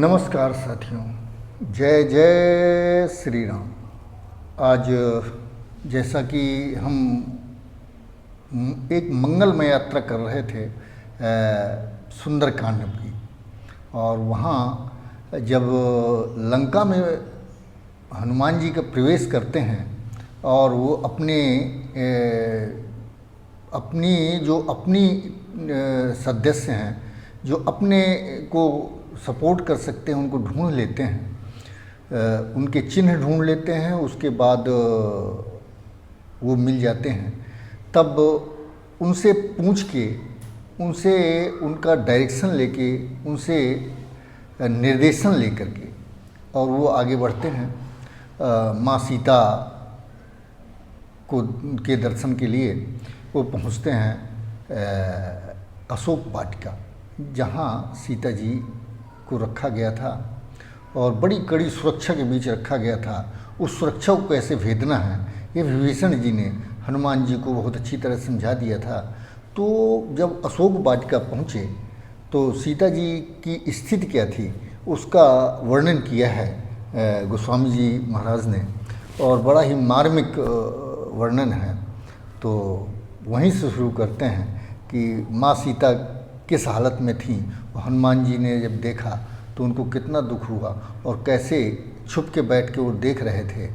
नमस्कार साथियों, जय जय श्री राम। आज जैसा कि हम एक मंगलमय यात्रा कर रहे थे सुंदरकांड की, और वहाँ जब लंका में हनुमान जी का प्रवेश करते हैं और वो अपनी सदस्य हैं जो अपने को सपोर्ट कर सकते हैं उनको ढूंढ लेते हैं, उनके चिन्ह ढूंढ लेते हैं, उसके बाद वो मिल जाते हैं। तब उनसे पूछ के, उनसे उनका डायरेक्शन लेके, उनसे निर्देशन लेकर के और वो आगे बढ़ते हैं। माँ सीता को के दर्शन के लिए वो पहुँचते हैं अशोक वाटिका, जहाँ सीता जी को रखा गया था और बड़ी कड़ी सुरक्षा के बीच रखा गया था। उस सुरक्षा को कैसे भेदना है ये विभीषण जी ने हनुमान जी को बहुत अच्छी तरह समझा दिया था। तो जब अशोक वाटिका पहुँचे तो सीता जी की स्थिति क्या थी उसका वर्णन किया है गोस्वामी जी महाराज ने, और बड़ा ही मार्मिक वर्णन है। तो वहीं से शुरू करते हैं कि माँ सीता किस हालत में थी, हनुमान जी ने जब देखा तो उनको कितना दुख हुआ और कैसे छुप के बैठ के वो देख रहे थे।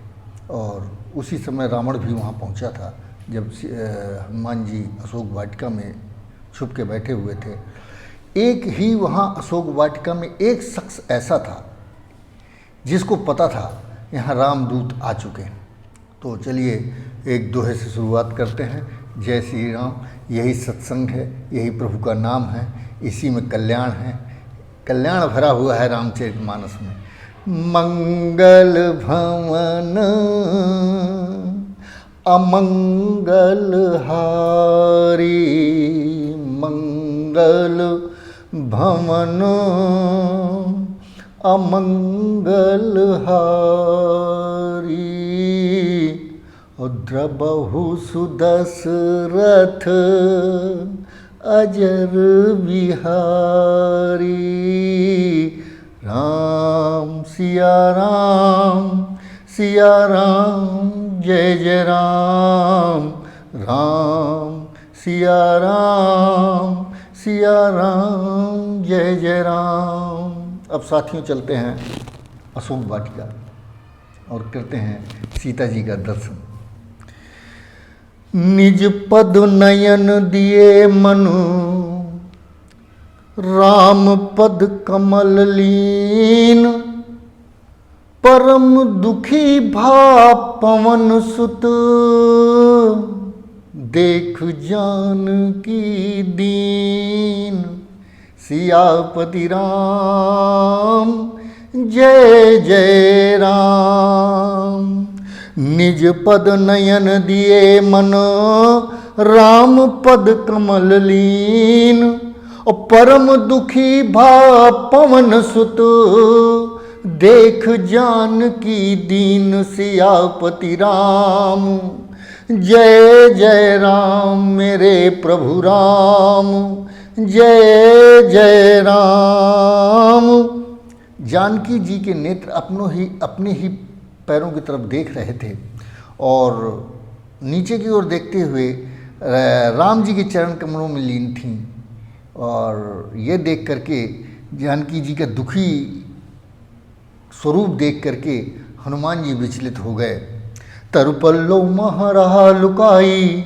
और उसी समय रावण भी वहाँ पहुँचा था जब हनुमान जी अशोक वाटिका में छुप के बैठे हुए थे। एक ही वहाँ अशोक वाटिका में एक शख्स ऐसा था जिसको पता था यहाँ रामदूत आ चुके हैं। तो चलिए एक दोहे से शुरुआत करते हैं। जय श्री राम। यही सत्संग है, यही प्रभु का नाम है, इसी में कल्याण है। कल्याण भरा हुआ है रामचरितमानस में। मंगल भवन अमंगल हारी, मंगल भवन अमंगल हारी, द्रबहु सुदशरथ अजर बिहारी, राम सिया राम जय जय राम, राम सिया राम जय जय राम। अब साथियों चलते हैं अशोक वाटिका और करते हैं सीता जी का दर्शन। निज पद नयन दिए मनु, राम पद कमल लीन, परम दुखी भा पवन सुत, देख जान की दीन, सियापति राम जय जय राम। निज पद नयन दिए मन, राम पद कमल लीन, और परम दुखी भा पवन सुत, देख जान की दीन, सियापति राम जय जय राम। मेरे प्रभु राम जय जय राम। जानकी जी के नेत्र अपने ही पैरों की तरफ देख रहे थे और नीचे की ओर देखते हुए राम जी के चरण कमलों में लीन थीं। और ये देख करके जानकी जी का दुखी स्वरूप देख करके हनुमान जी विचलित हो गए। तरुपल्लो मह रहा लुकाई,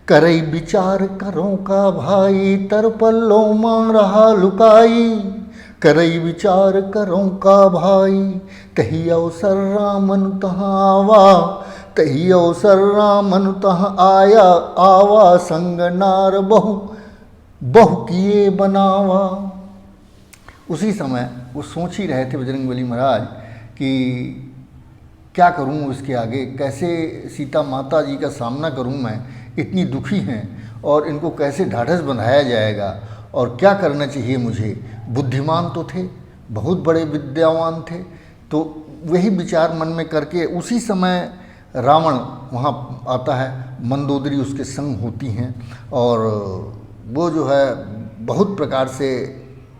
करई विचार करो का भाई, तरुपल्लो मह रहा लुकाई, करई विचार करो का भाई, तही अवसर रामन तहाँ आवा, तही अवसर रामन तहाँ आया, आवा संग नार बहु किए बनावा। उसी समय वो सोच ही रहे थे बजरंगबली महाराज कि क्या करूं इसके आगे, कैसे सीता माता जी का सामना करूं, मैं इतनी दुखी हैं और इनको कैसे ढाढ़स बंधाया जाएगा और क्या करना चाहिए मुझे। बुद्धिमान तो थे, बहुत बड़े विद्यावान थे। तो वही विचार मन में करके उसी समय रावण वहाँ आता है, मंदोदरी उसके संग होती हैं और वो जो है बहुत प्रकार से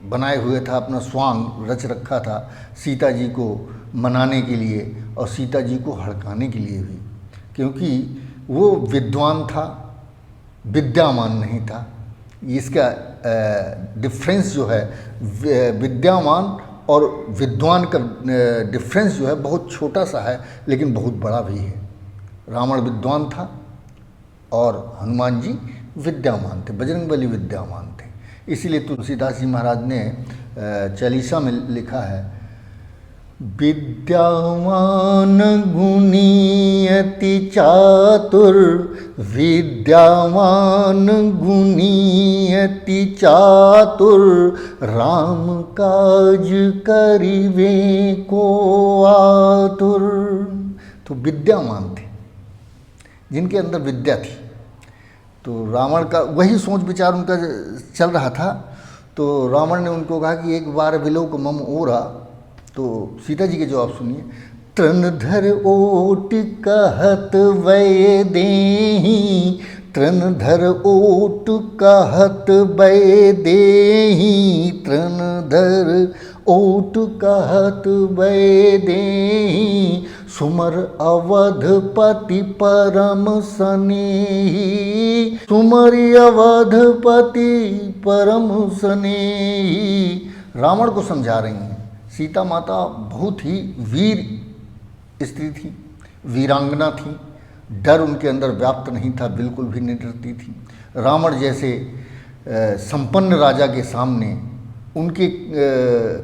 बनाए हुए था, अपना स्वांग रच रखा था सीता जी को मनाने के लिए और सीता जी को हड़काने के लिए भी, क्योंकि वो विद्वान था, विद्यामान नहीं था। इसका डिफरेंस जो है, विद्यामान और विद्वान का डिफरेंस जो है बहुत छोटा सा है, लेकिन बहुत बड़ा भी है। रावण विद्वान था और हनुमान जी विद्यामान थे, बजरंगबली विद्यामान थे। इसीलिए तुलसीदास जी महाराज ने चालीसा में लिखा है, विद्यावान गुणी अति चातुर, विद्यावान गुणी अति चातुर, राम काज करिवे को आतुर। तो विद्यावान थे, जिनके अंदर विद्या थी। तो रावण का वही सोच विचार उनका चल रहा था। तो रावण ने उनको कहा कि एक बार विलोक मम ओरा। तो सीता जी के जवाब सुनिए, तृणधर ओट कहत वै देहि, तृणधर ओट कहत वै देहि, तृणधर ओट कहत वै देहि, सुमर अवधपति परम सनेही, सुमर अवधपति परम सनेही। रावण को समझा रही हैं, सीता माता बहुत ही वीर स्त्री थी, वीरांगना थी, डर उनके अंदर व्याप्त नहीं था, बिल्कुल भी नहीं डरती थी। रावण जैसे संपन्न राजा के सामने उनके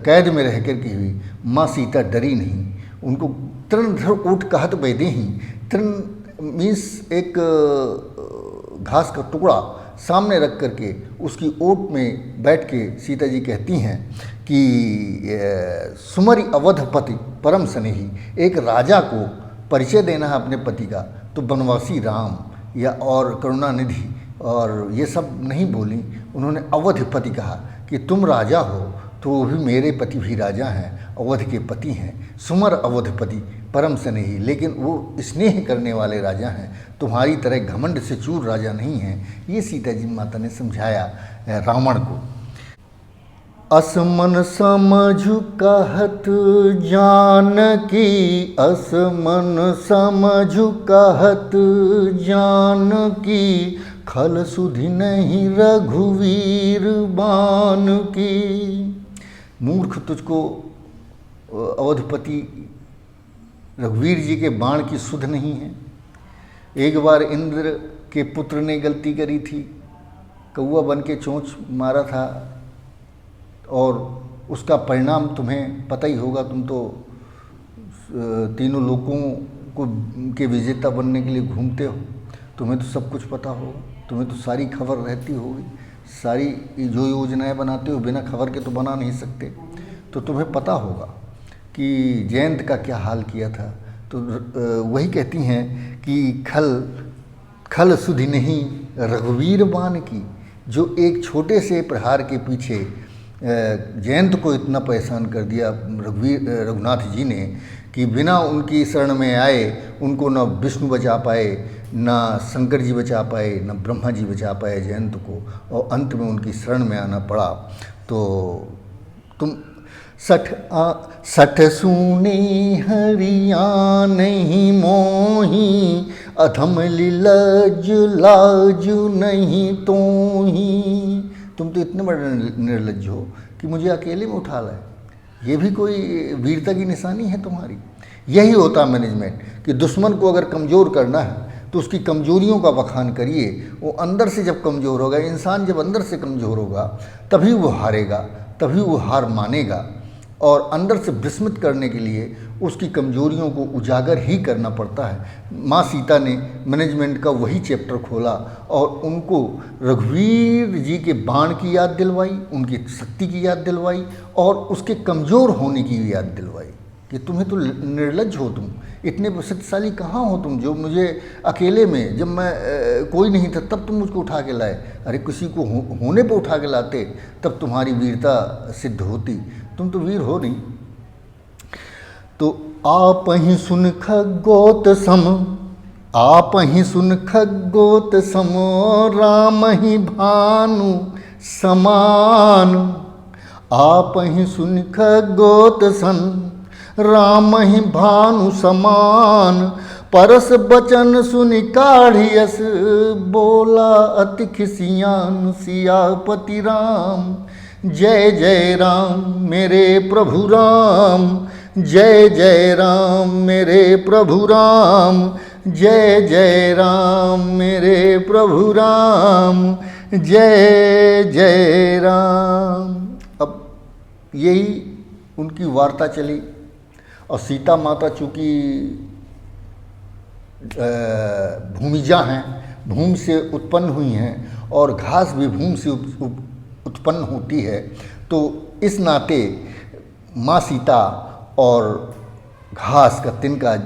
कैद में रह कर के हुई माँ सीता डरी नहीं। उनको तृणधर ओट कहत वै देहि, तृण मीन्स एक घास का टुकड़ा सामने रख करके उसकी ओट में बैठ के सीता जी कहती हैं कि सुमरि अवधपति परम स्नेही। एक राजा को परिचय देना है अपने पति का तो बनवासी राम या और करुणानिधि और ये सब नहीं बोली, उन्होंने अवधपति कहा कि तुम राजा हो तो वो भी मेरे पति भी राजा हैं, अवध के पति हैं, सुमर अवधपति परम स्नेही। लेकिन वो स्नेह करने वाले राजा हैं, तुम्हारी तरह घमंड से चूर राजा नहीं हैं। ये सीता जी माता ने समझाया रावण को। असमन समझु कहत जानकी, असमन समझु कहत जानकी, खल सुधि नहीं रघुवीर बान की। मूर्ख, तुझको अवधपति रघुवीर जी के बाण की सुध नहीं है। एक बार इंद्र के पुत्र ने गलती करी थी, कौआ बन के चोंच मारा था और उसका परिणाम तुम्हें पता ही होगा। तुम तो तीनों लोकों को के विजेता बनने के लिए घूमते हो, तुम्हें तो सब कुछ पता होगा, तुम्हें तो सारी खबर रहती होगी। सारी जो योजनाएं बनाते हो बिना खबर के तो बना नहीं सकते, तो तुम्हें पता होगा कि जयंत का क्या हाल किया था। तो वही कहती हैं कि खल सुधि नहीं रघुवीर बान की, जो एक छोटे से प्रहार के पीछे जयंत को इतना परेशान कर दिया रघुनाथ जी ने कि बिना उनकी शरण में आए उनको न विष्णु बचा पाए, न शंकर जी बचा पाए, न ब्रह्मा जी बचा पाए जयंत को, और अंत में उनकी शरण में आना पड़ा। तो तुम सठ सुने हरिया नहीं मोही, अधम लिलज लाजु नहीं तोही। तुम तो इतने बड़े निर्लज्ज हो कि मुझे अकेले में उठा लाए, ये भी कोई वीरता की निशानी है तुम्हारी। यही होता मैनेजमेंट कि दुश्मन को अगर कमज़ोर करना है तो उसकी कमजोरियों का बखान करिए। वो अंदर से जब कमज़ोर होगा, इंसान जब अंदर से कमज़ोर होगा तभी वो हारेगा, तभी वो हार मानेगा। और अंदर से विस्मित करने के लिए उसकी कमजोरियों को उजागर ही करना पड़ता है। माँ सीता ने मैनेजमेंट का वही चैप्टर खोला और उनको रघुवीर जी के बाण की याद दिलवाई, उनकी शक्ति की याद दिलवाई और उसके कमज़ोर होने की भी याद दिलवाई कि तुम्हें तो निर्लज्ज हो, तुम इतने शक्तिशाली कहाँ हो तुम, जो मुझे अकेले में जब मैं कोई नहीं था तब तुम मुझको उठा के लाए। अरे किसी को होने पर उठा के लाते तब तुम्हारी वीरता सिद्ध होती, तुम तो वीर हो नहीं। तो आप ही सुन खगोत सम, आप ही सुन खगोत सम, राम ही भानु समान, आप ही सुन खगोत सन, राम ही भानु समान। परस बचन सुनि काढ़ियस, बोला अति खिसियान। सियापति राम जय जय राम मेरे प्रभु राम, जय जय राम मेरे प्रभु राम, जय जय राम मेरे प्रभु राम, जय जय राम। अब यही उनकी वार्ता चली। और सीता माता चूँकि भूमिजा हैं, भूमि से उत्पन्न हुई हैं और घास भी भूमि से उत्पन्न होती है, तो इस नाते माँ सीता और घास का तिनका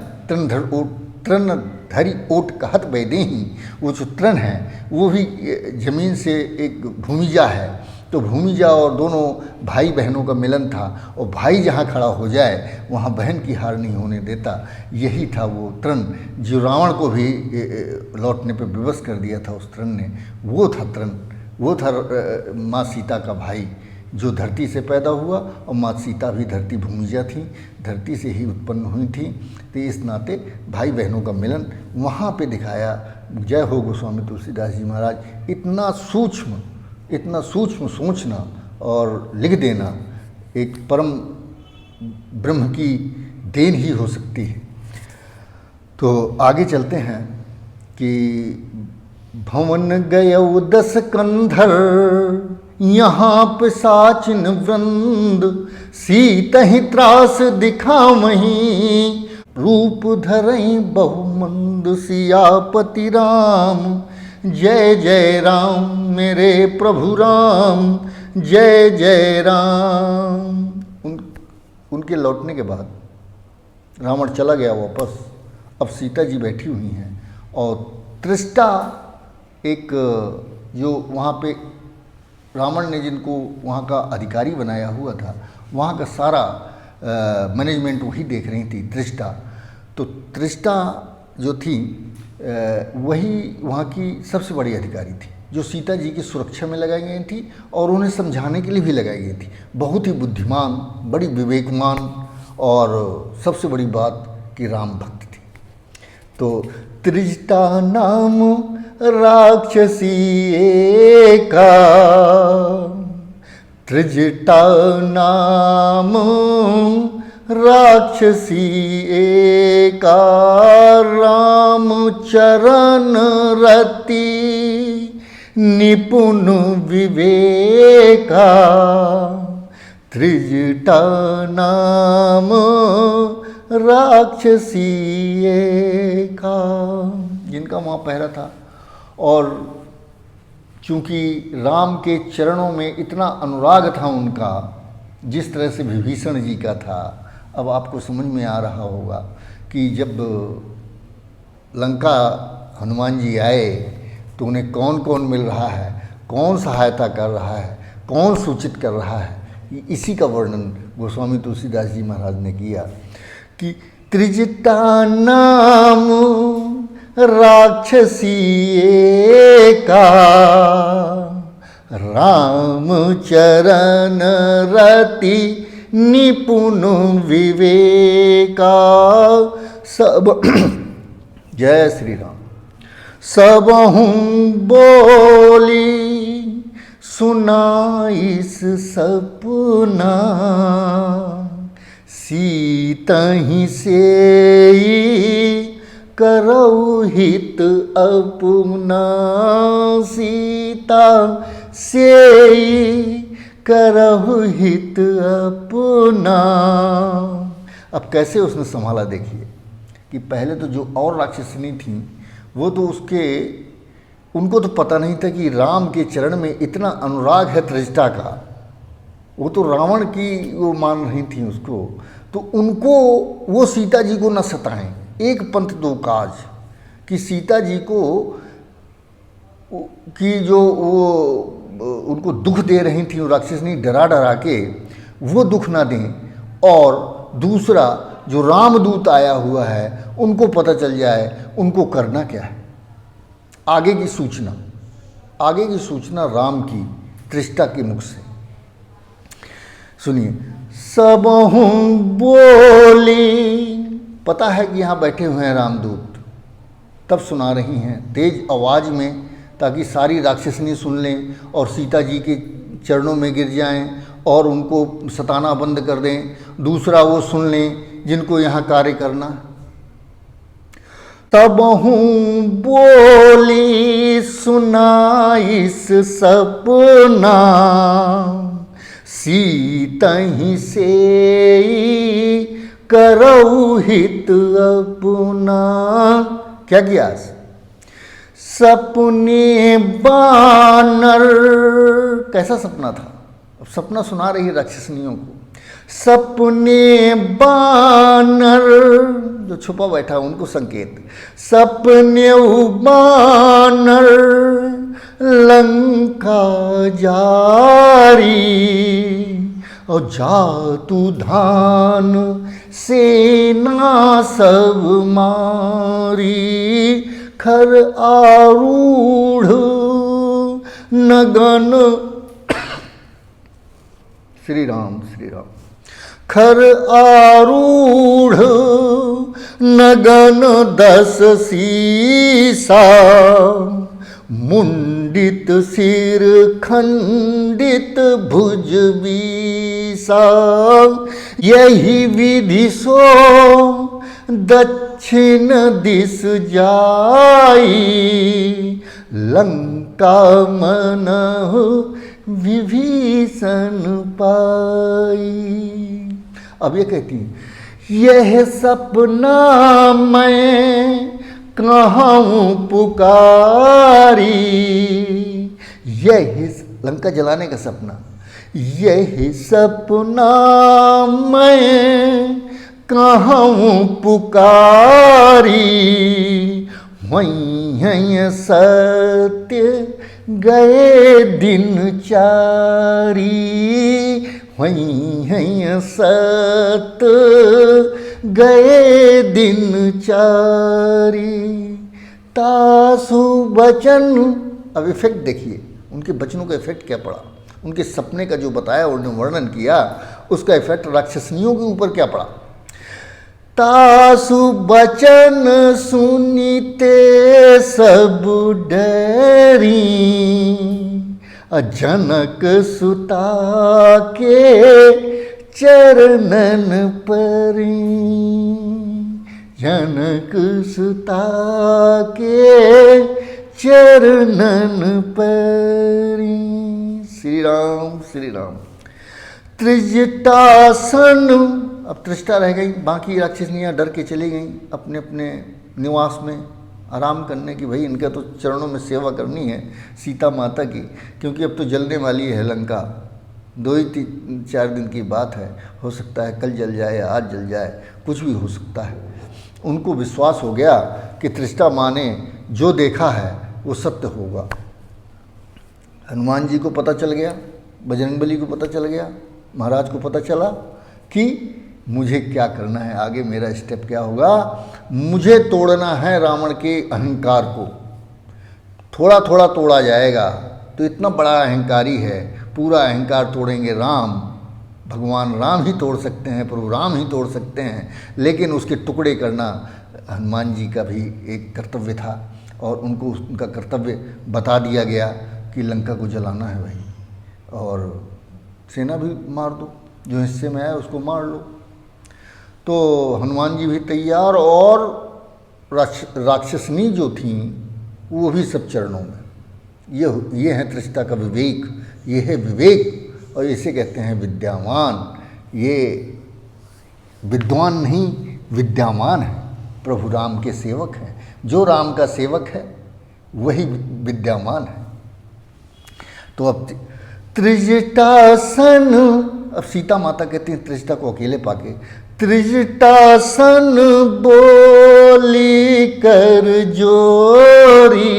तृणधरी ओट कहत वैदेही, वो जो तृण है वो भी जमीन से एक भूमिजा है। तो भूमिजा और दोनों भाई बहनों का मिलन था, और भाई जहाँ खड़ा हो जाए वहाँ बहन की हार नहीं होने देता। यही था वो तृण जो रावण को भी लौटने पर विवश कर दिया था। उस तृण ने, वो था तृण, वो था माँ सीता का भाई जो धरती से पैदा हुआ। और माँ सीता भी धरती भूमिजा थी, धरती से ही उत्पन्न हुई थी। तो इस नाते भाई बहनों का मिलन वहाँ पे दिखाया। जय हो गोस्वामी तुलसीदास जी महाराज। इतना सूक्ष्म सोचना और लिख देना एक परम ब्रह्म की देन ही हो सकती है। तो आगे चलते हैं कि भवन गयौ 10 कंधर, यहाँ पिशाचिन वृंद। सीतहि त्रास दिखावहीं, रूप धरई बहुमंद। सियापति राम जय जय राम मेरे प्रभु राम, जय जय राम। उनके लौटने के बाद रावण चला गया वापस। अब सीता जी बैठी हुई हैं और त्रिष्टा एक जो वहाँ पे रावण ने जिनको वहाँ का अधिकारी बनाया हुआ था, वहाँ का सारा मैनेजमेंट वही देख रही थी त्रिष्टा। तो त्रिष्टा जो थी वही वहाँ की सबसे बड़ी अधिकारी थी, जो सीता जी की सुरक्षा में लगाई गई थी और उन्हें समझाने के लिए भी लगाई गई थी। बहुत ही बुद्धिमान, बड़ी विवेकमान, और सबसे बड़ी बात कि राम भक्त थी। तो त्रिष्टा नाम राक्षसी एका, त्रिजटा नाम राक्षसी एका। राम चरण रति निपुण विवेका, त्रिजटा नाम राक्षसी एका। जिनका वहाँ पहरा था। और चूँकि राम के चरणों में इतना अनुराग था उनका, जिस तरह से विभीषण जी का था। अब आपको समझ में आ रहा होगा कि जब लंका हनुमान जी आए तो उन्हें कौन कौन मिल रहा है, कौन सहायता कर रहा है, कौन सूचित कर रहा है। इसी का वर्णन गोस्वामी तुलसीदास जी महाराज ने किया कि त्रिजटा नाम राक्षसी एका, राम चरण रति निपुण विवेका। सब जय श्री राम। सबहु बोली सुनाइस सपना, सीतहि सेई करौ हित अपना। सीता सेई करहु हित अपना। अब कैसे उसने संभाला देखिए कि पहले तो जो और राक्षसनी थी वो तो उनको तो पता नहीं था कि राम के चरण में इतना अनुराग है त्रिजटा का। वो तो रावण की वो मान रही थी उसको। तो उनको वो सीता जी को न सताएं, एक पंथ दो काज, कि सीता जी को कि जो वो उनको दुख दे रही थी वो राक्षसनी, डरा डरा के वो दुख ना दें। और दूसरा जो रामदूत आया हुआ है उनको पता चल जाए उनको करना क्या है। आगे की सूचना राम की त्रिष्टा के मुख से। सुनिए, सबहु बोली, पता है कि यहाँ बैठे हुए हैं रामदूत, तब सुना रही हैं तेज आवाज़ में, ताकि सारी राक्षसनी सुन लें और सीता जी के चरणों में गिर जाएं और उनको सताना बंद कर दें। दूसरा वो सुन लें जिनको यहाँ कार्य करना। तबहु बोली सुनाइस सपना, सीतहि से करऊ हित अपना। क्या किया? सपने बानर, कैसा सपना था? अब सपना सुना रही है राक्षसनियों को। सपने बानर, जो छुपा बैठा उनको संकेत। सपने बानर लंका जारी, और जातु धान सेना सब मारी। खर आरूढ़ नगन, श्री राम श्री राम। खर आरूढ़ नगन 10 सीसा, मुंडित सिर खंडित भुज बीसा। यही विधि सो दक्षिण दिस जाई, लंका मनहु विभीषण पाई। अब ये कहती है, यह सपना मैं कहाँ पुकारी। यह लंका जलाने का सपना, यह सपना मैं कहाँ पुकारी। वहीं सत्य गए दिन चारी, वहीं सत्य गए दिन चारी। तासु बचन, अब इफेक्ट देखिए, उनके बचनों का इफेक्ट क्या पड़ा, उनके सपने का जो बताया उन्होंने वर्णन किया, उसका इफेक्ट राक्षसनियों के ऊपर क्या पड़ा। तासु बचन सुनीते सब डरी, जनक सुता के चरणन परी। जनक सुता के चरणन परी। श्री राम श्री राम। त्रिजटासन, अब त्रिष्टा रह गई, बाकी राक्षसनियाँ डर के चली गईं अपने अपने निवास में आराम करने की। भाई इनका तो चरणों में सेवा करनी है सीता माता की, क्योंकि अब तो जलने वाली है लंका। 2-4 दिन की बात है, हो सकता है कल जल जाए, आज जल जाए, कुछ भी हो सकता है। उनको विश्वास हो गया कि त्रिष्टा माँ ने जो देखा है वो सत्य होगा। हनुमान जी को पता चल गया, बजरंगबली को पता चल गया, महाराज को पता चला कि मुझे क्या करना है, आगे मेरा स्टेप क्या होगा। मुझे तोड़ना है रावण के अहंकार को। थोड़ा थोड़ा तोड़ा जाएगा, तो इतना बड़ा अहंकारी है, पूरा अहंकार तोड़ेंगे राम। भगवान राम ही तोड़ सकते हैं, प्रभु राम ही तोड़ सकते हैं, लेकिन उसके टुकड़े करना हनुमान जी का भी एक कर्तव्य था, और उनको उनका कर्तव्य बता दिया गया कि लंका को जलाना है भाई, और सेना भी मार दो, जो हिस्से में है उसको मार लो। तो हनुमान जी भी तैयार, और राक्षसनी जो थी वो भी सब चरणों में। ये है त्रिष्टा का विवेक, ये है विवेक, और इसे कहते हैं विद्यावान। ये विद्वान नहीं, विद्यावान है, प्रभु राम के सेवक हैं। जो राम का सेवक है वही विद्यावान है। तो अब त्रिजटासन, अब सीता माता कहती हैं त्रिजटा को अकेले पाके, त्रिजटासन बोली कर जोरी,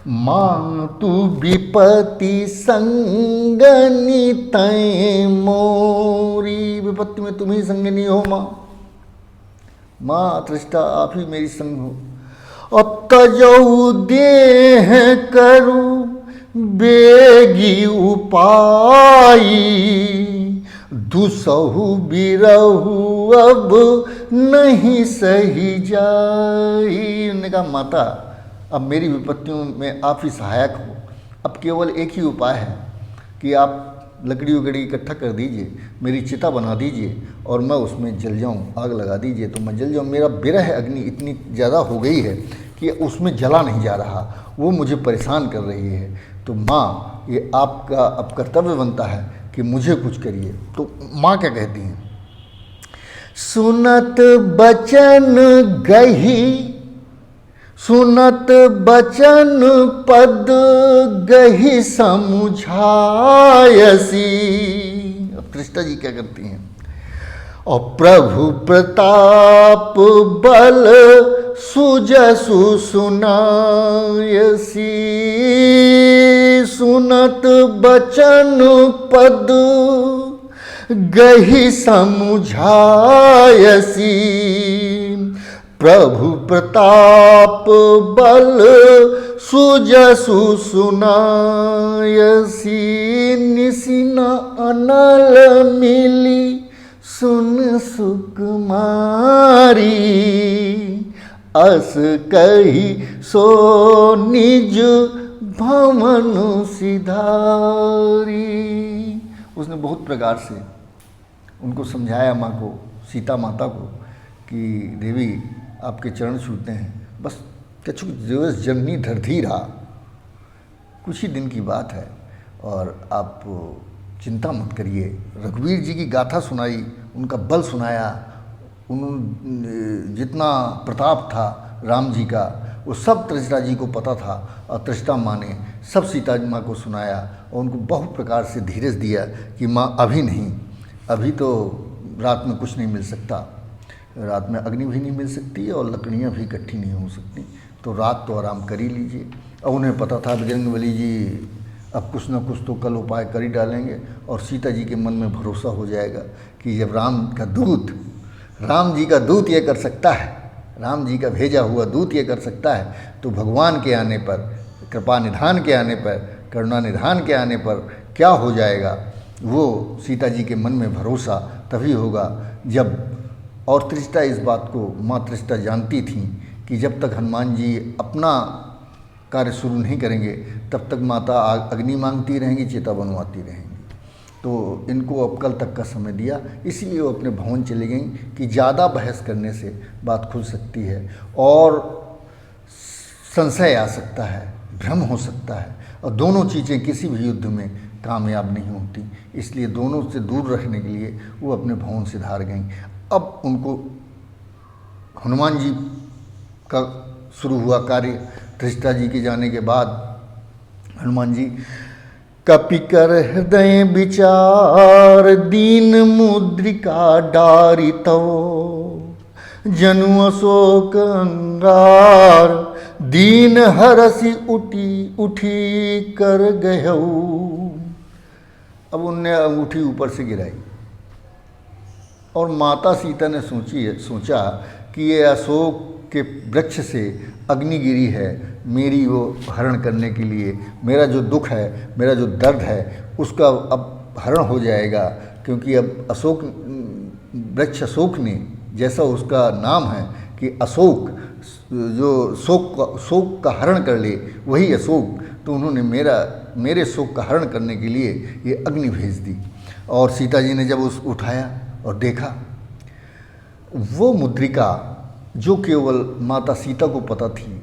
मातु विपत्ति संगनी तय मोरी। विपत्ति में तुम ही संगनी हो माँ, माँ त्रिष्टा आप ही मेरी संग हो। अब तजऊ देह करू बेगी उपाई, दुसहु बिरहु अब नहीं सही जाई। उन्होंने कहा माता अब मेरी विपत्तियों में आप ही सहायक हो, अब केवल एक ही उपाय है कि आप लकड़ी उकड़ी इकट्ठा कर दीजिए, मेरी चिता बना दीजिए और मैं उसमें जल जाऊं, आग लगा दीजिए तो मैं जल जाऊं। मेरा विरह अग्नि इतनी ज़्यादा हो गई है कि उसमें जला नहीं जा रहा, वो मुझे परेशान कर रही है। तो माँ ये आपका अब कर्तव्य बनता है कि मुझे कुछ करिए। तो माँ क्या कहती हैं, सुनत बचन गही, सुनत बचन पद गही समुझायसी। अब त्रिष्टा जी क्या करती हैं, और प्रभु प्रताप बल सुजसु सुनायसी। सुनत बचन पद गही समुझायसी, प्रभु प्रताप बल सुजसु सुनायसी। निसिना अनल मिली सुन सुकुमारी, अस कही सो निज भवन सिधारी। उसने बहुत प्रकार से उनको समझाया माँ को, सीता माता को, कि देवी आपके चरण छूते हैं, बस कछु दिवस जननी धरधीरा, कुछ ही दिन की बात है और आप चिंता मत करिए। रघुवीर जी की गाथा सुनाई, उनका बल सुनाया, उन्होंने जितना प्रताप था राम जी का वो सब त्रिष्टा जी को पता था और त्रिष्टा माँ ने सब सीता माँ को सुनाया और उनको बहुत प्रकार से धीरज दिया कि माँ अभी नहीं, अभी तो रात में कुछ नहीं मिल सकता, रात में अग्नि भी नहीं मिल सकती और लकड़ियाँ भी इकट्ठी नहीं हो सकती, तो रात तो आराम कर ही लीजिए। और उन्हें पता था बजरंगबली जी अब कुछ ना कुछ तो कल उपाय कर ही डालेंगे और सीता जी के मन में भरोसा हो जाएगा कि जब राम जी का दूत ये कर सकता है, राम जी का भेजा हुआ दूत ये कर सकता है, तो भगवान के आने पर, कृपा निधान के आने पर, करुणा निधान के आने पर क्या हो जाएगा, वो सीता जी के मन में भरोसा तभी होगा जब। और त्रिष्टा इस बात को, माँ त्रिष्टा जानती थी कि जब तक हनुमान जी अपना कार्य शुरू नहीं करेंगे तब तक माता अग्नि मांगती रहेंगी, चिता बनवाती रहेंगी। तो इनको अब कल तक का समय दिया, इसलिए वो अपने भवन चली गईं कि ज़्यादा बहस करने से बात खुल सकती है और संशय आ सकता है, भ्रम हो सकता है और दोनों चीज़ें किसी भी युद्ध में कामयाब नहीं होती। इसलिए दोनों से दूर रखने के लिए वो अपने भवन से धार गईं। अब उनको हनुमान जी का शुरू हुआ कार्य, त्रिष्टा जी के जाने के बाद हनुमान जी कपिकर हृदय विचार, दीन मुद्रिका डारी तव, जनु अशोक अंगार, दीन हरसी उठी कर गयऊ। अब उनने अंगूठी ऊपर से गिराई और माता सीता ने सोचा कि ये अशोक के वृक्ष से अग्नि गिरी है मेरी वो हरण करने के लिए, मेरा जो दुख है, मेरा जो दर्द है उसका अब हरण हो जाएगा, क्योंकि अब अशोक वृक्ष अशोक ने, जैसा उसका नाम है कि अशोक जो शोक का हरण कर ले वही अशोक, तो उन्होंने मेरे शोक का हरण करने के लिए ये अग्नि भेज दी। और सीता जी ने जब उठाया और देखा, वो मुद्रिका जो केवल माता सीता को पता थी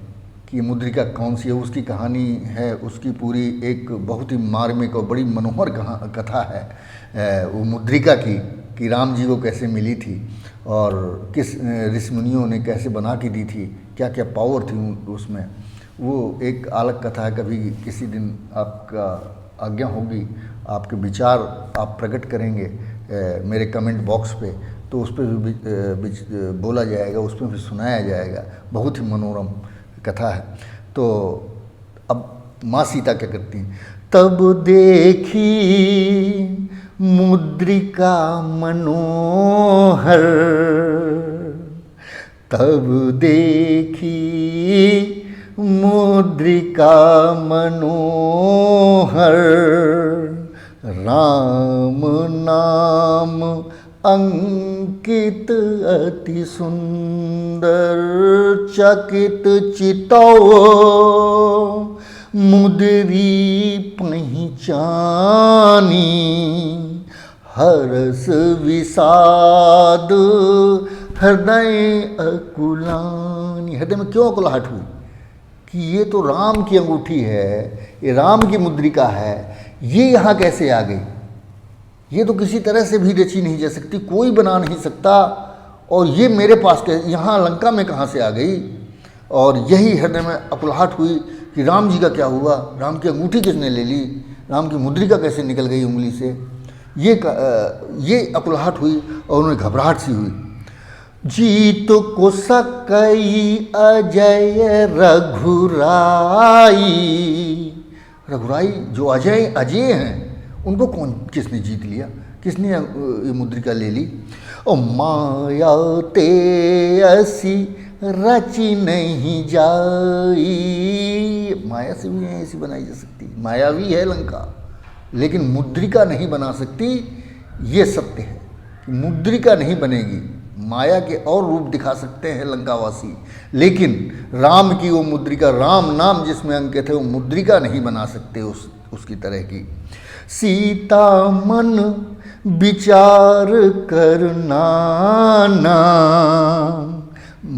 कि ये मुद्रिका कौन सी है, उसकी कहानी है, उसकी पूरी एक बहुत ही मार्मिक और बड़ी मनोहर कथा है वो मुद्रिका की, कि राम जी को कैसे मिली थी और किस ऋषि मुनियों ने कैसे बना के दी थी, क्या क्या पावर थी उसमें। वो एक अलग कथा है, कभी किसी दिन आपका आज्ञा होगी, आपके विचार आप प्रकट करेंगे मेरे कमेंट बॉक्स पे, तो उस पर भी बोला जाएगा, उस पर भी सुनाया जाएगा, बहुत ही मनोरम कथा है। तो अब माँ सीता क्या करती हैं, तब देखी मुद्रिका मनोहर, तब देखी मुद्रिका मनोहर, राम नाम अंकित अति सुंदर, चकित चितौ मुद्री पहचानी, हर्ष विषाद हृदय अकुलानी। हृदय में क्यों अकुलाहट हुई कि ये तो राम की अंगूठी है, ये राम की मुद्रिका है, ये यहाँ कैसे आ गई? ये तो किसी तरह से भी रची नहीं जा सकती, कोई बना नहीं सकता, और ये मेरे पास यहाँ लंका में कहाँ से आ गई? और यही हृदय में अकुलाहट हुई कि राम जी का क्या हुआ, राम की अंगूठी किसने ले ली, राम की मुद्रिका कैसे निकल गई उंगली से? ये अकुलाहट हुई और उन्हें घबराहट सी हुई। जीत को सकई अजय रघुराई, रघुराई जो अजय हैं उनको किसने जीत लिया, किसने ये मुद्रिका ले ली? और माया ते ऐसी रची नहीं जाई, माया से भी ऐसी बनाई जा सकती, मायावी है लंका, लेकिन मुद्रिका नहीं बना सकती। ये सत्य है कि मुद्रिका नहीं बनेगी, माया के और रूप दिखा सकते हैं लंकावासी, लेकिन राम की वो मुद्रिका, राम नाम जिसमें अंकित है, वो मुद्रिका नहीं बना सकते उसकी तरह की। सीता मन विचार करना,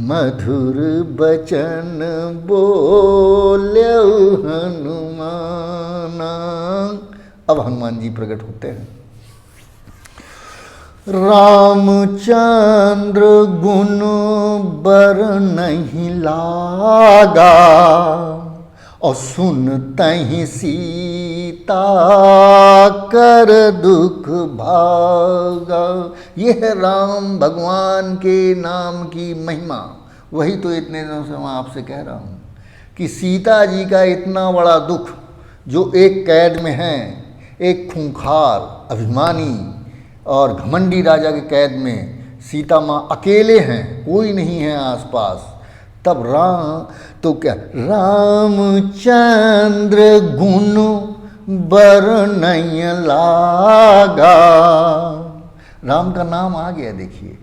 मधुर बचन बोल्यो हनुमाना। अब हनुमान जी प्रकट होते हैं। रामचंद्र गुण बर नहीं लागा, और सुनतहि सीता कर दुख भागा। ये है राम भगवान के नाम की महिमा। वही तो इतने दिनों से मैं आपसे कह रहा हूँ कि सीता जी का इतना बड़ा दुख, जो एक कैद में हैं, एक खूंखार अभिमानी और घमंडी राजा के कैद में सीता माँ अकेले हैं, कोई नहीं है आसपास। तब तो क्या रामचंद्र गुण बर नहीं लागा, राम का नाम आ गया। देखिए,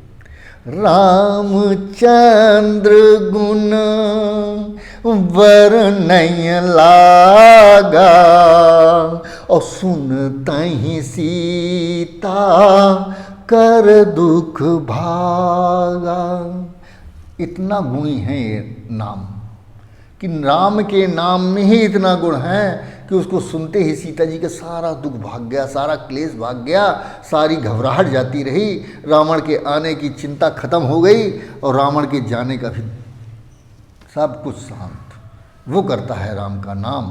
रामचंद्र गुण बर नहीं लागा, और सुनतहि सीता कर दुख भागा। इतना गुणी है ये नाम कि राम के नाम में ही इतना गुण है कि उसको सुनते ही सीता जी का सारा दुख भाग गया, सारा क्लेश भाग गया, सारी घबराहट जाती रही, रावण के आने की चिंता खत्म हो गई और रावण के जाने का भी सब कुछ शांत। वो करता है राम का नाम,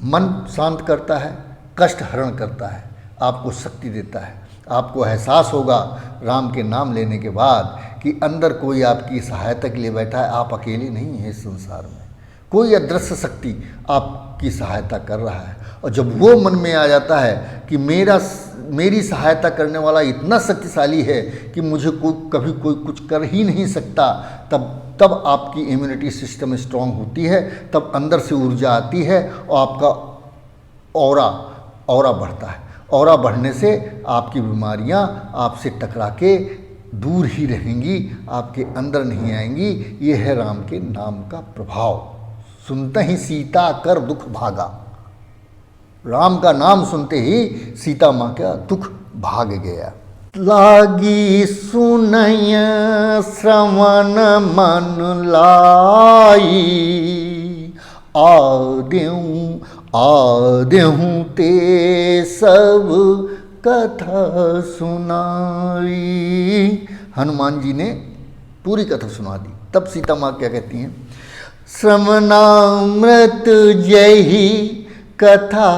मन शांत करता है, कष्ट हरण करता है, आपको शक्ति देता है। आपको एहसास होगा राम के नाम लेने के बाद कि अंदर कोई आपकी सहायता के लिए बैठा है, आप अकेले नहीं हैं इस संसार में, कोई अदृश्य शक्ति आपकी सहायता कर रहा है। और जब वो मन में आ जाता है कि मेरी सहायता करने वाला इतना शक्तिशाली है कि मुझे कभी कोई कुछ कर ही नहीं सकता, तब आपकी इम्यूनिटी सिस्टम स्ट्रांग होती है, तब अंदर से ऊर्जा आती है और आपका ऑरा बढ़ता है। ऑरा बढ़ने से आपकी बीमारियां आपसे टकरा के दूर ही रहेंगी, आपके अंदर नहीं आएंगी। ये है राम के नाम का प्रभाव। सुनते ही सीता कर दुख भागा, राम का नाम सुनते ही सीता माँ का दुख भाग गया। लागी सुनय श्रवण मन लाई, आदेहूँ ते सब कथा सुनाई। हनुमान जी ने पूरी कथा सुना दी। तब सीता माँ क्या कहती हैं? श्रवणामृत जयहि कथा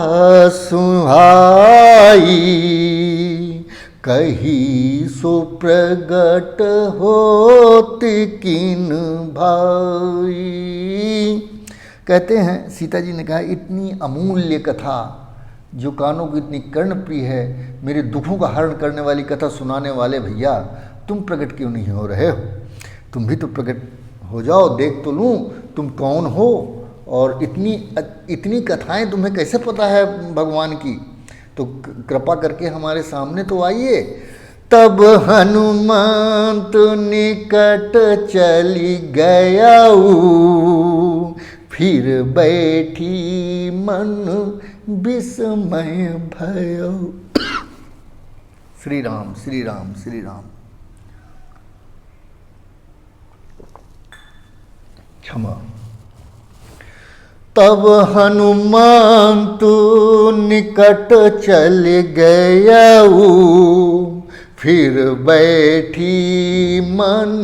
सुहाई, कही सो प्रगट होत किन भाई। कहते हैं सीता जी ने कहा, इतनी अमूल्य कथा जो कानों को इतनी कर्णप्रिय है, मेरे दुखों का हरण करने वाली कथा सुनाने वाले भैया, तुम प्रकट क्यों नहीं हो रहे हो? तुम भी तो प्रकट हो जाओ, देख तो लूँ तुम कौन हो। और इतनी इतनी कथाएं तुम्हें कैसे पता है भगवान की, तो कृपा करके हमारे सामने तो आइए। तब हनुमंत निकट चली गयाऊ, फिर बैठी मन विस्मय भयो। श्री राम श्री राम श्री राम। क्षमा। तब हनुमंत निकट चल गयाऊ, फिर बैठी मन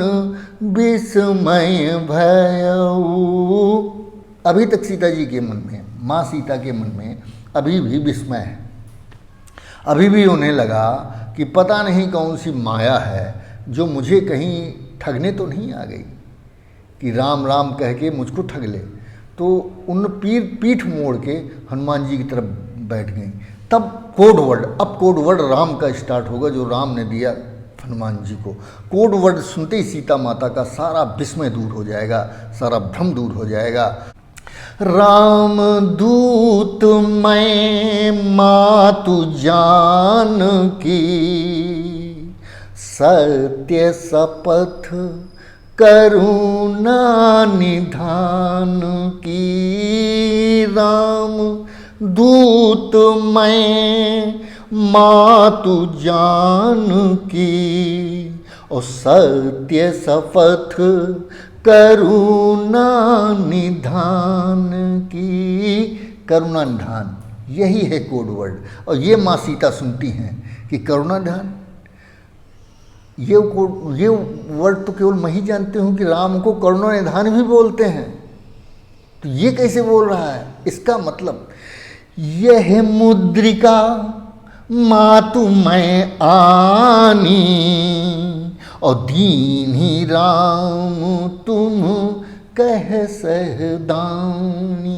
विस्मय भयऊ। अभी तक सीता जी के मन में, माँ सीता के मन में अभी भी विस्मय है। अभी भी उन्हें लगा कि पता नहीं कौन सी माया है जो मुझे कहीं ठगने तो नहीं आ गई, कि राम राम कह के मुझको ठग ले। तो उन पीठ मोड़ के हनुमान जी की तरफ बैठ गई। तब कोड वर्ड, अब कोड वर्ड राम का स्टार्ट होगा जो राम ने दिया हनुमान जी को। कोड वर्ड सुनते ही सीता माता का सारा विस्मय दूर हो जाएगा, सारा भ्रम दूर हो जाएगा। राम दूत मैं मातु जान की, सत्य शपथ करुणा निधान की। राम दूत मैं मातु जान की, और सत्य शपथ करुणा निधान की। करुणा निधान यही है कोड वर्ड। और ये माँ सीता सुनती हैं कि करुणा निधान, ये वर्ड तो केवल मैं ही जानती हूँ कि राम को करुणा निधान भी बोलते हैं, तो ये कैसे बोल रहा है? इसका मतलब यह मुद्रिका मातु मैं आनी, और दीन्ही राम तुम कह सहदानी।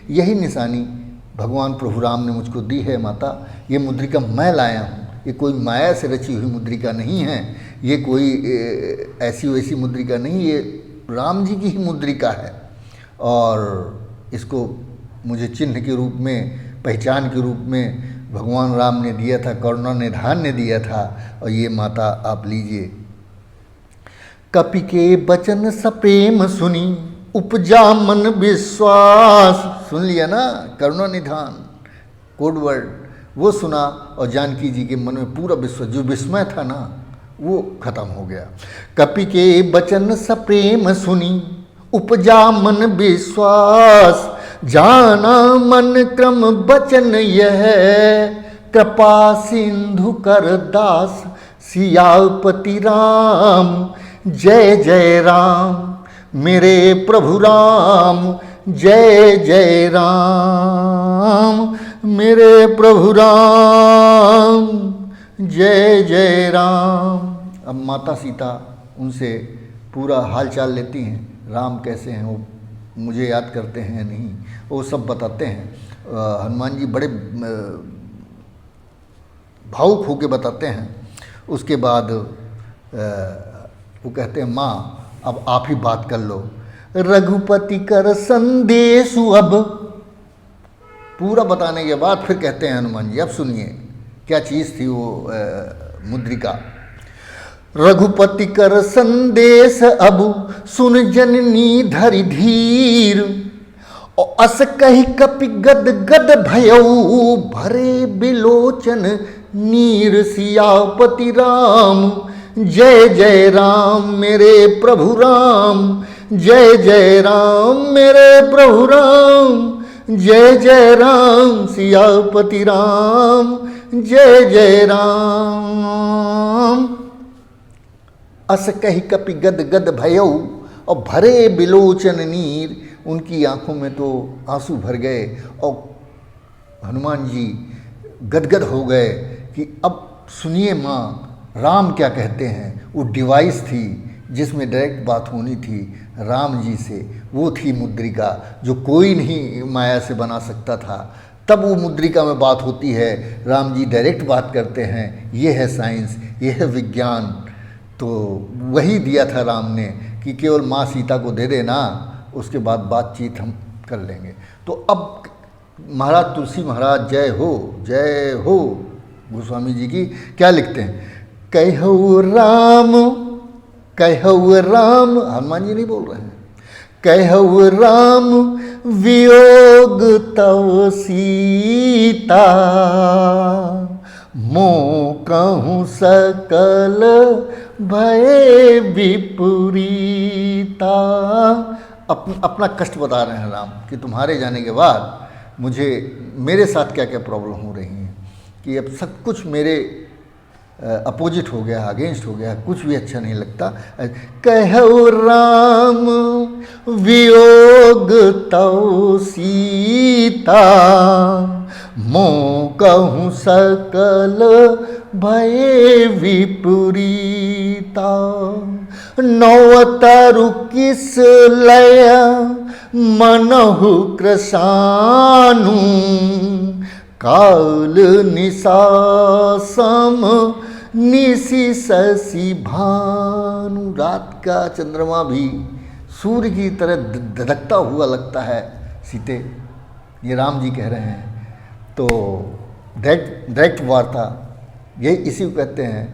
यही निशानी भगवान प्रभु राम ने मुझको दी है माता। ये मुद्रिका मैं लाया हूँ, ये कोई माया से रची हुई मुद्रिका नहीं है, ये कोई ऐसी वैसी मुद्रिका नहीं, ये राम जी की ही मुद्रिका है। और इसको मुझे चिन्ह के रूप में, पहचान के रूप में भगवान राम ने दिया था, करुणा निधान ने दिया था। और ये माता आप लीजिए। कपि के बचन सप्रेम सुनी, उपजा मन विश्वास। सुन लिया ना, करुणा निधान कोड वर्ड वो सुना, और जानकी जी के मन में पूरा विश्वास, जो विस्मय था ना वो खत्म हो गया। कपि के बचन सप्रेम सुनी, उपजा मन विश्वास। जाना मन क्रम बचन यह, कृपा सिंधु कर दास। सियापति राम जय जय राम, मेरे प्रभु राम जय जय राम, मेरे प्रभु राम जय जय राम। अब माता सीता उनसे पूरा हाल चाल लेती हैं, राम कैसे हैं, वो मुझे याद करते हैं नहीं, वो सब बताते हैं। हनुमान जी बड़े भावुक होकर बताते हैं। उसके बाद वो कहते हैं माँ अब आप ही बात कर लो। रघुपति कर संदेश अब, पूरा बताने के बाद फिर कहते हैं हनुमान जी अब सुनिए क्या चीज़ थी वो मुद्रिका। रघुपति कर संदेश अब, सुन जननी धरि धीर। और अस कही कपि गद गद भयऊ, भरे बिलोचन नीर। सियापति राम जय जय राम, मेरे प्रभु राम जय जय राम, मेरे प्रभु राम जय जय राम। सियापति राम जय जय राम। अस कही कपि गद गद भयऊ, और भरे बिलोचन नीर। उनकी आंखों में तो आंसू भर गए और हनुमान जी गदगद हो गए कि अब सुनिए माँ राम क्या कहते हैं। वो डिवाइस थी जिसमें डायरेक्ट बात होनी थी राम जी से, वो थी मुद्रिका जो कोई नहीं माया से बना सकता था। तब वो मुद्रिका में बात होती है, राम जी डायरेक्ट बात करते हैं। ये है साइंस, ये है विज्ञान। तो वही दिया था राम ने कि केवल माँ सीता को दे देना, उसके बाद बातचीत हम कर लेंगे। तो अब महाराज तुलसी महाराज जय हो गोस्वामी जी की क्या लिखते हैं, कहु राम, हनुमान जी नहीं बोल रहे हैं, कहु राम वियोग तव सीता, मो कहूँ सकल भय विपरीता। अपना कष्ट बता रहे हैं राम कि तुम्हारे जाने के बाद मुझे मेरे साथ क्या क्या प्रॉब्लम हो रही हैं, कि अब सब कुछ मेरे अपोजिट हो गया, अगेंस्ट हो गया, कुछ भी अच्छा नहीं लगता। कहु राम वियोग तव सीता, मो कहूँ सकल भय विपरीता। नवतरु किस लय मनहु कृशानु, काल निशा सम निशि शशि भानु। रात का चंद्रमा भी सूर्य की तरह धधकता हुआ लगता है सीते, ये राम जी कह रहे हैं। तो डायरेक्ट वार्ता यही इसी को कहते हैं,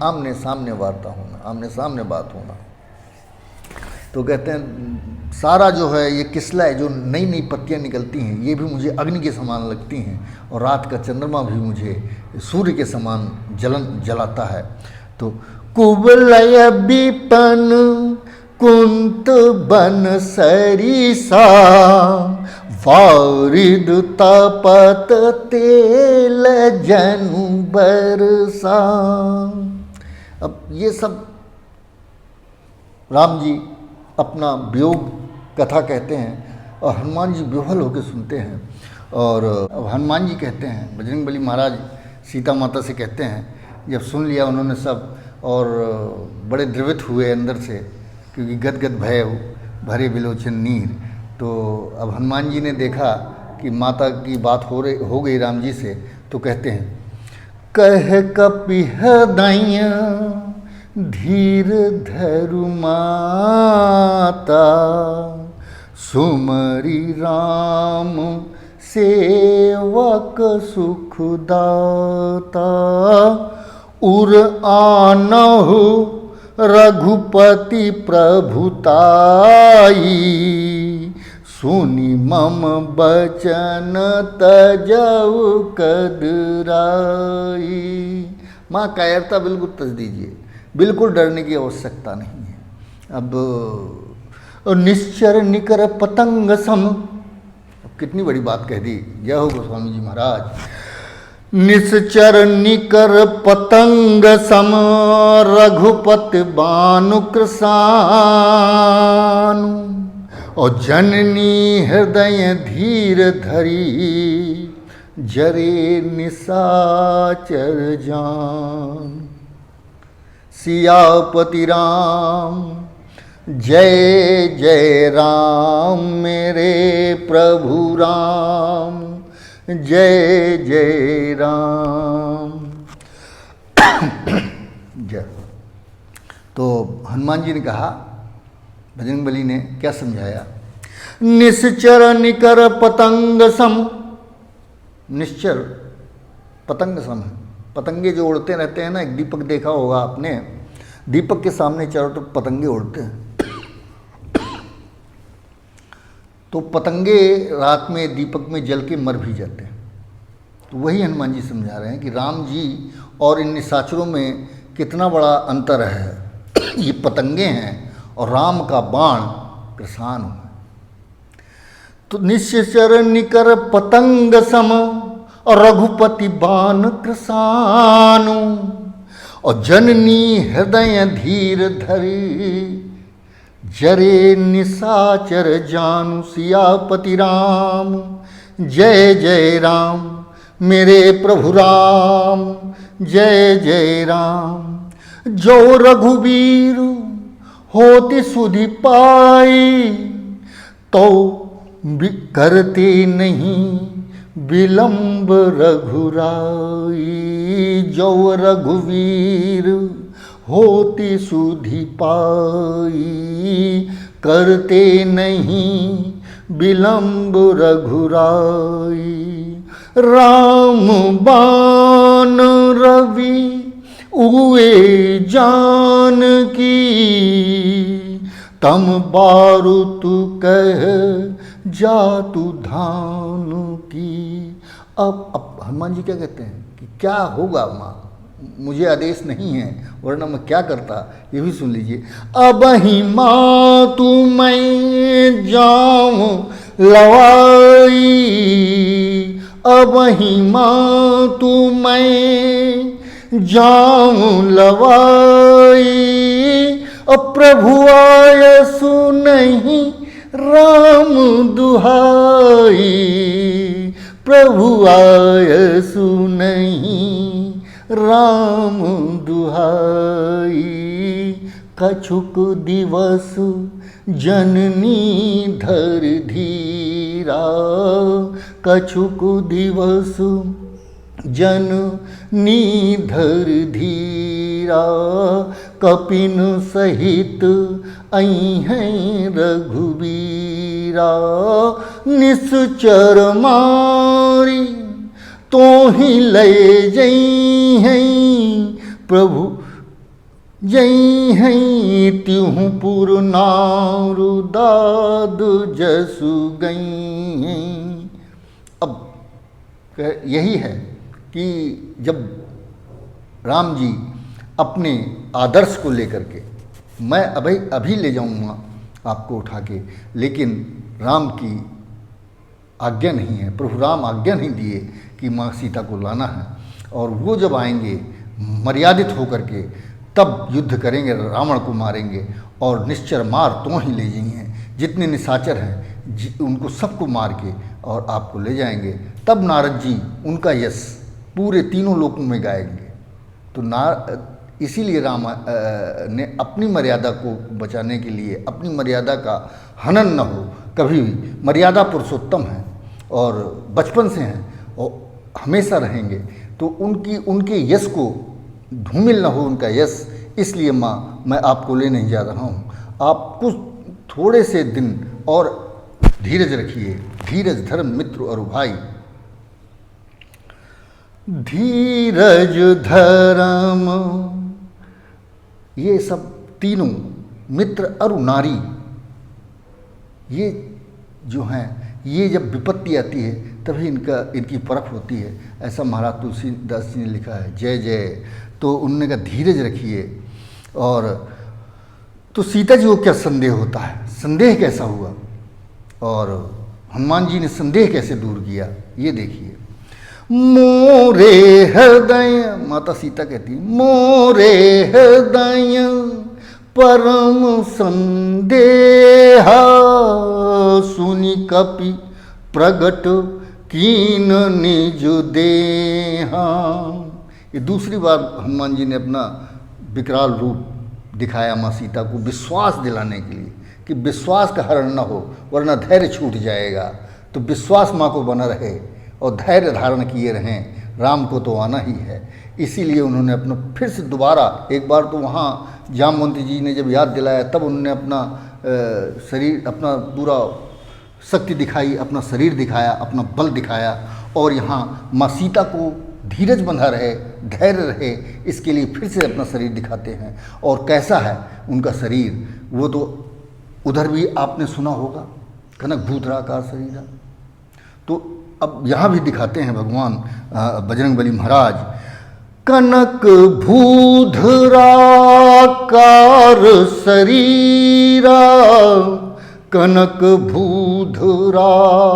आमने सामने वार्ता होना, आमने सामने बात होना। तो कहते हैं सारा जो है ये किसला, जो नई नई पत्तियाँ निकलती हैं ये भी मुझे अग्नि के समान लगती हैं, और रात का चंद्रमा भी मुझे सूर्य के समान जलाता है। तो कुवलय विपन कुंत बन सरिसा, वारिद तपत तेल जनु बरसा। अब ये सब राम जी अपना वियोग कथा कहते हैं और हनुमान जी विह्वल होकर सुनते हैं। और अब हनुमान जी कहते हैं, बजरंगबली महाराज सीता माता से कहते हैं, जब सुन लिया उन्होंने सब और बड़े द्रवित हुए अंदर से, क्योंकि गदगद भय भरे विलोचन नीर। तो अब हनुमान जी ने देखा कि माता की बात हो गई राम जी से, तो कहते हैं, कह कपि हृदय धीर धरु माता, सुमरि राम सेवक सुखदाता। उर आनहु रघुपति प्रभुताई, सुनि मम बचन तजऊ कदराई। माँ कायरता बिल्कुल तज दीजिए, बिल्कुल डरने की आवश्यकता नहीं है। अब निश्चर निकर पतंग सम, अब कितनी बड़ी बात कह दी, जय हो गोस्वामी जी महाराज। निश्चर निकर पतंग सम, रघुपति बानु कृसानु। और जननी हृदय धीर धरी, जरे निशाचर जान। सियापति राम जय जय राम, मेरे प्रभु राम जय जय राम। जय। तो हनुमान जी ने कहा, बजरंगबली ने क्या समझाया, निश्चर निकर पतंग सम। निश्चर पतंग सम है, पतंगे जो उड़ते रहते हैं ना, एक दीपक देखा होगा आपने, दीपक के सामने चारों तरफ पतंगे उड़ते हैं। तो पतंगे रात में दीपक में जल के मर भी जाते हैं। तो वही हनुमान जी समझा रहे हैं कि राम जी और इन निशाचरों में कितना बड़ा अंतर है। ये पतंगे हैं और राम का बाण कृसान है। तो निश्चर निकर पतंग सम, और रघुपति बाण कृसानु। और जननी हृदय धीर धरी, जरे निशाचर जानु। सियापति राम जय जय राम, मेरे प्रभु राम जय जय राम। जो रघुवीर होति सुधि पाई, तो करते नहीं विलंब रघुराई। जो रघुवीर होति सुधि पाई, करते नहीं विलंब रघुराई। राम बाण रवि उए जानकी, तम बारुत कह जातु धान की। अब हनुमान जी क्या कहते हैं कि क्या होगा माँ, मुझे आदेश नहीं है वरना मैं क्या करता, ये भी सुन लीजिए। अब ही माँ तू मैं जाऊं लवाई, अब ही माँ तू मैं जाऊं लवाई। अब प्रभु आय सुनहि राम दुहाई, प्रभु आय सुनहि राम दुहाई। कछुक दिवस जननी धर धीरा, कछुक दिवस जननी धर धीरा। कपिन सहित अइहैं रघुबीरा, निश्चर मारी तो ही ले जइहैं प्रभु जइहैं। त्यों पुर नारु दाद जसु गइहैं। अब यही है कि जब राम जी अपने आदर्श को लेकर के, मैं अभी ले जाऊंगा आपको उठा के, लेकिन राम की आज्ञा नहीं है, प्रभु राम आज्ञा नहीं दिए कि माँ सीता को लाना है। और वो जब आएंगे मर्यादित होकर के, तब युद्ध करेंगे, रावण को मारेंगे और निश्चर मार तो ही ले जाएंगे। जितने निशाचर हैं उनको सबको मार के और आपको ले जाएंगे। तब नारद जी उनका यश पूरे तीनों लोकों में गाएंगे। तो इसीलिए राम ने अपनी मर्यादा को बचाने के लिए, अपनी मर्यादा का हनन न हो कभी भी, मर्यादा पुरुषोत्तम है और बचपन से हैं और हमेशा रहेंगे, तो उनके यश को धूमिल न हो उनका यश। इसलिए माँ मैं आपको ले नहीं जा रहा हूँ, आप कुछ थोड़े से दिन और धीरज रखिए। धीरज धर्म मित्र और भाई। धीरज धर्म ये सब तीनों मित्र और नारी, ये जो हैं, ये जब विपत्ति आती है तभी इनकी परख होती है। ऐसा महाराज तुलसीदास जी ने लिखा है, जय जय। तो उन्होंने कहा धीरज रखिए। और तो सीता जी को क्या संदेह होता है, संदेह कैसा हुआ और हनुमान जी ने संदेह कैसे दूर किया, ये देखिए। मोरे हृदय, माता सीता कहती है, मोरे हृदय परम संदेहा, सुनि कपि प्रगट कीन निज देहा। ये दूसरी बार हनुमान जी ने अपना विकराल रूप दिखाया माँ सीता को विश्वास दिलाने के लिए कि विश्वास का हरण न हो वरना धैर्य छूट जाएगा। तो विश्वास माँ को बना रहे और धैर्य धारण किए रहें, राम को तो आना ही है। इसीलिए उन्होंने अपना फिर से दोबारा एक बार तो वहाँ जामवंती जी ने जब याद दिलाया तब उन्होंने अपना शरीर, अपना पूरा शक्ति दिखाई, अपना शरीर दिखाया, अपना बल दिखाया। और यहाँ माँ सीता को धीरज बंधा रहे, धैर्य रहे, इसके लिए फिर से अपना शरीर दिखाते हैं। और कैसा है उनका शरीर, वो तो उधर भी आपने सुना होगा, कनक भूधराकार शरीर है। तो अब यहाँ भी दिखाते हैं भगवान बजरंगबली महाराज, कनक भूधराकार शरीरा, कनक भूधराकार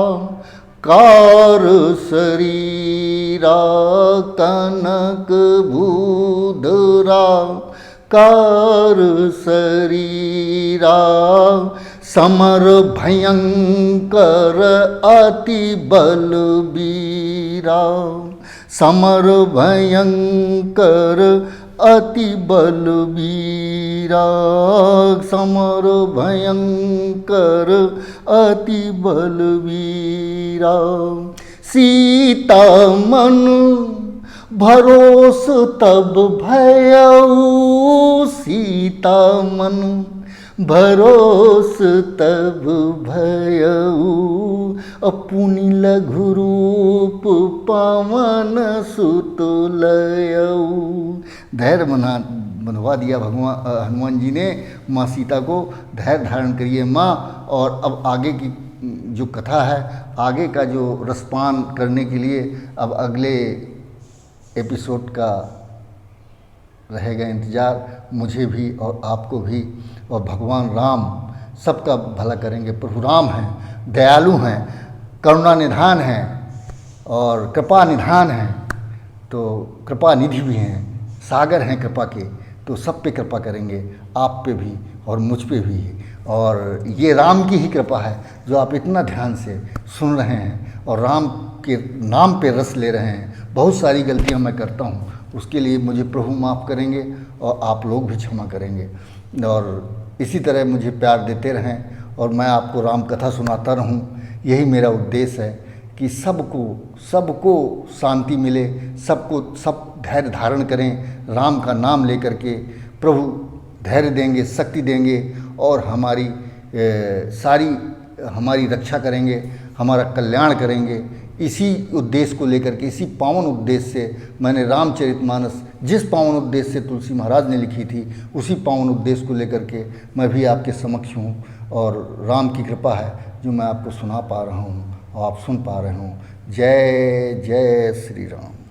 शरीरा, कनक भूधराकार शरीरा, समर भयंकर अति बलबीरा, समर भयंकर अति बलबीरा, समर भयंकर अति बलबीरा। सीता मन भरोस तब भयऊ, सीता मन भरोस तब भयऊ, अपुनि लघु रूप पावन सुत लयऊ। धैर्य बंधवा दिया भगवान हनुमान जी ने माँ सीता को। धैर्य धारण करिए माँ। और अब आगे की जो कथा है, आगे का जो रसपान करने के लिए अब अगले एपिसोड का रहेगा इंतज़ार, मुझे भी और आपको भी। और भगवान राम सबका भला करेंगे। प्रभु राम हैं, दयालु हैं, करुणा निधान हैं और कृपा निधान हैं, तो कृपा निधि भी हैं, सागर हैं कृपा के। तो सब पे कृपा करेंगे, आप पे भी और मुझ पे भी। और ये राम की ही कृपा है जो आप इतना ध्यान से सुन रहे हैं और राम के नाम पे रस ले रहे हैं। बहुत सारी गलतियां मैं करता हूँ, उसके लिए मुझे प्रभु माफ़ करेंगे और आप लोग भी क्षमा करेंगे। और इसी तरह मुझे प्यार देते रहें और मैं आपको राम कथा सुनाता रहूं। यही मेरा उद्देश्य है कि सबको शांति मिले, सब धैर्य धारण करें। राम का नाम लेकर के प्रभु धैर्य देंगे, शक्ति देंगे और हमारी रक्षा करेंगे, हमारा कल्याण करेंगे। इसी उद्देश्य को लेकर के, इसी पावन उद्देश्य से मैंने रामचरितमानस, जिस पावन उद्देश्य से तुलसी महाराज ने लिखी थी, उसी पावन उद्देश्य को लेकर के मैं भी आपके समक्ष हूँ। और राम की कृपा है जो मैं आपको सुना पा रहा हूँ और आप सुन पा रहे हो। जय जय श्री राम।